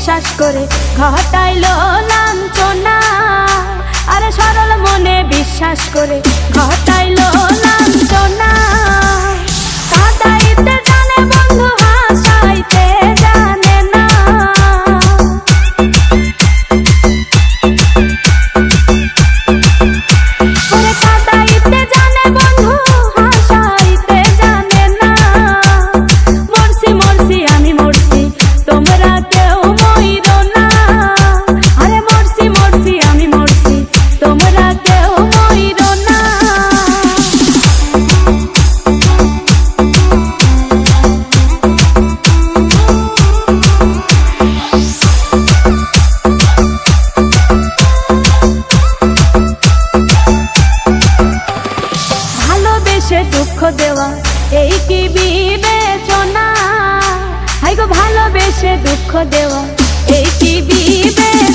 বিশ্বাস করে ঘটাইলো লাঞ্ছনা। আরে সরল মনে বিশ্বাস করে ঘটাইলো লাঞ্ছনা। কাঁদাইতে জানে বন্ধু, হাসাইতে জানে না। ওরে কাঁদাইতে জানে বন্ধু, হাসাইতে জানে না। মরছি মরছি আমি মরছি, তোমরা কেউ মইরো না। আরে মরছি মরছি আমি মরছি, তোমরা কেউ মইরো না। ভালোবেসে দুঃখ দেওয়া এই কি বিবেচনা? হাই গো ভালোবেসে দুঃখ দেওয়া এই কি বিবেচনা?